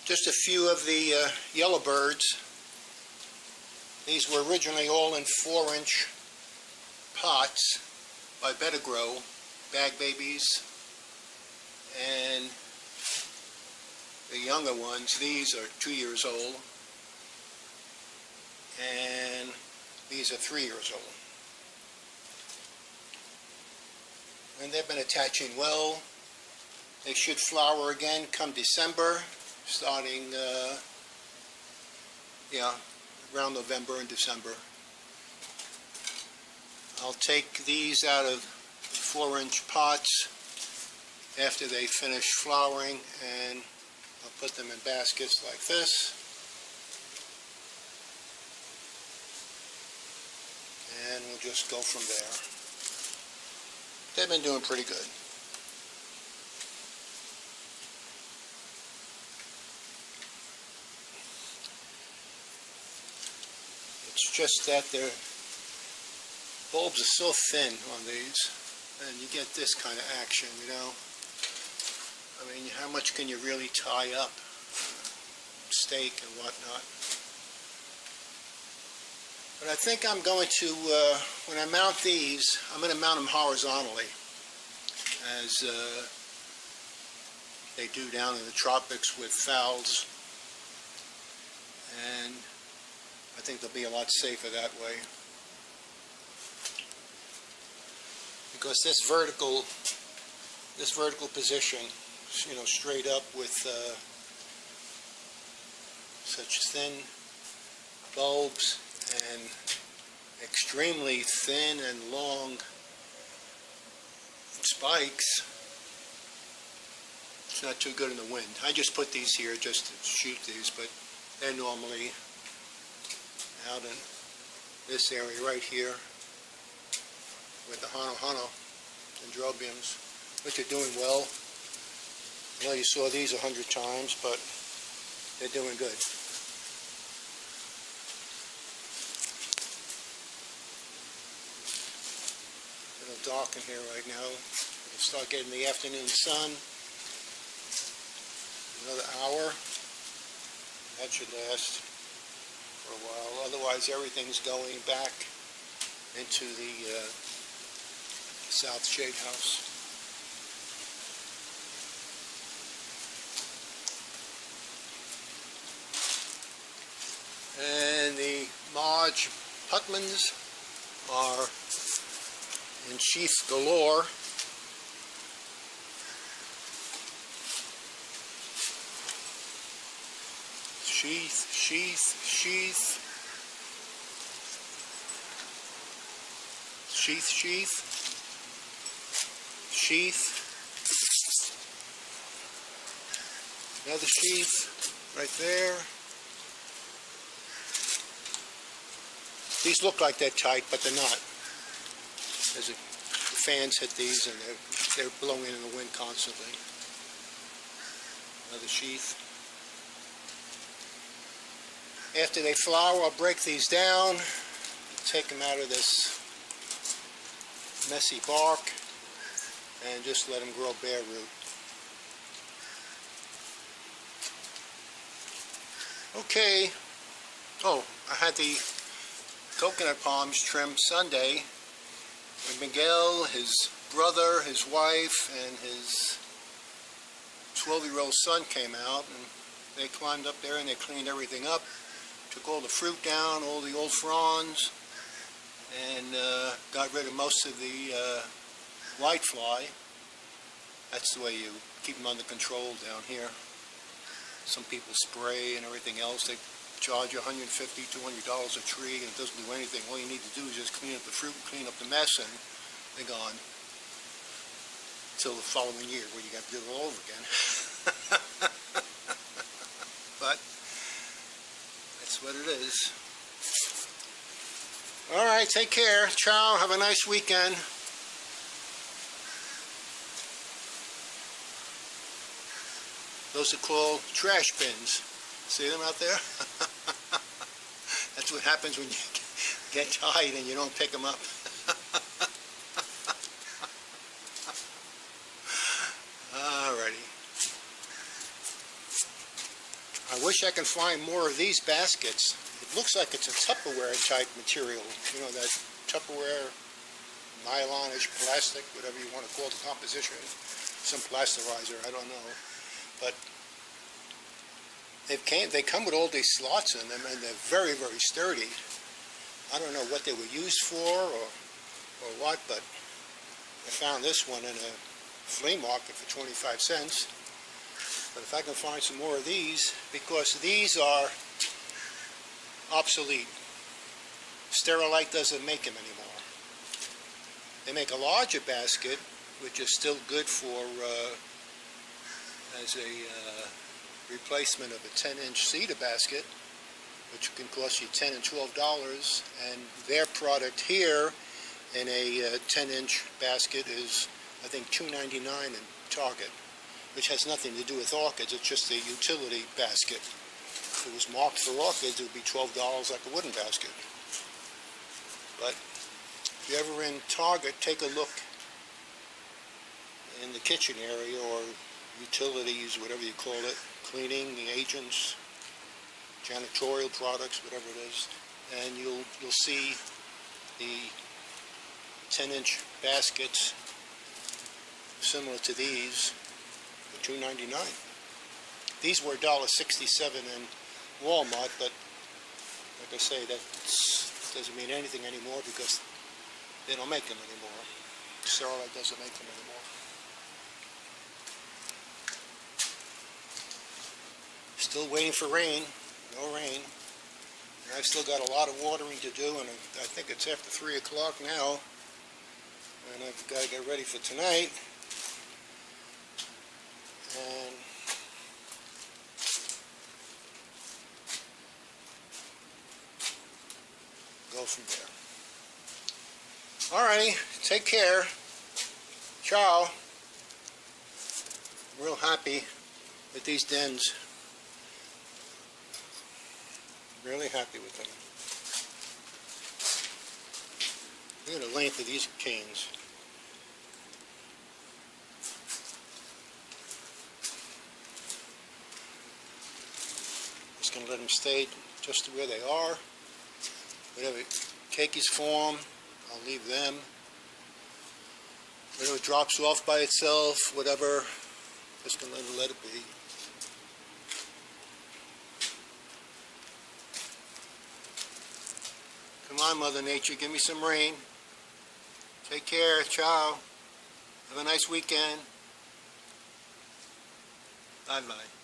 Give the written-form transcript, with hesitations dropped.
Just a few of the yellow birds. These were originally all in 4-inch pots by Better Grow, bag babies, and the younger ones, these are 2 years old, and these are 3 years old. And they've been attaching well. They should flower again come December, starting around November and December. I'll take these out of 4-inch pots after they finish flowering, and I'll put them in baskets like this. And we'll just go from there. They've been doing pretty good. It's just that their bulbs are so thin on these, and you get this kind of action, you know. I mean, how much can you really tie up? Stake and whatnot. But I think I'm going to, when I mount these, I'm going to mount them horizontally, as they do down in the tropics with phals. And I think they'll be a lot safer that way. Because this vertical position, you know, straight up with such thin bulbs and extremely thin and long spikes, it's not too good in the wind. I just put these here just to shoot these, but they're normally out in this area right here with the Hano dendrobiums, which are doing well. I know you saw these 100 times, but they're doing good. A little dark in here right now. We'll start getting the afternoon sun. Another hour. That should last for a while. Otherwise, everything's going back into the South Shade House. And the Marge Putmans are in sheath galore. Sheath, sheath, sheath. Sheath, sheath. Sheath. Another sheath right there. These look like they're tight, but they're not. The fans hit these and they're blowing in the wind constantly. Another sheath. After they flower, I'll break these down, take them out of this messy bark, and just let them grow bare root. Okay. Oh, I had the coconut palms trimmed Sunday. When Miguel, his brother, his wife, and his 12-year-old son came out, and they climbed up there and they cleaned everything up, took all the fruit down, all the old fronds, and got rid of most of the whitefly. That's the way you keep them under control down here. Some people spray and everything else. They charge you $150, $200 a tree, and it doesn't do anything. All you need to do is just clean up the fruit, clean up the mess, and they're gone. Until the following year, where you got to do it all over again. But that's what it is. All right, take care. Ciao. Have a nice weekend. Those are called trash bins. See them out there? That's what happens when you get tired and you don't pick them up. Alrighty. I wish I can find more of these baskets. It looks like it's a Tupperware type material. You know, that Tupperware, nylonish, plastic, whatever you want to call the composition. Some plasterizer, I don't know. But they come with all these slots in them, and they're very, very sturdy. I don't know what they were used for or what, but I found this one in a flea market for 25 cents. But if I can find some more of these, because these are obsolete. Sterilite doesn't make them anymore. They make a larger basket, which is still good for as a replacement of a 10-inch cedar basket, which can cost you $10 and $12. And their product here in a 10-inch basket is, I think, $2.99 in Target, which has nothing to do with orchids. It's just a utility basket. If it was marked for orchids, it would be $12 like a wooden basket. But if you're ever in Target, take a look in the kitchen area, or utilities, whatever you call it, cleaning agents, janitorial products, whatever it is, and you'll see the 10-inch baskets similar to these for $2.99. These were $1.67 in Walmart, but like I say, that doesn't mean anything anymore because they don't make them anymore. Sterilite doesn't make them anymore. Still waiting for rain. No rain. And I've still got a lot of watering to do, and I think it's after 3 o'clock now. And I've got to get ready for tonight. And go from there. Alrighty, take care. Ciao. I'm real happy with these dens. Really happy with them. Look at the length of these canes. Just going to let them stay just where they are. Whatever keikis form, I'll leave them. Whatever drops off by itself, whatever, just going to let it be. Come on, Mother Nature, give me some rain. Take care. Ciao. Have a nice weekend. Bye-bye.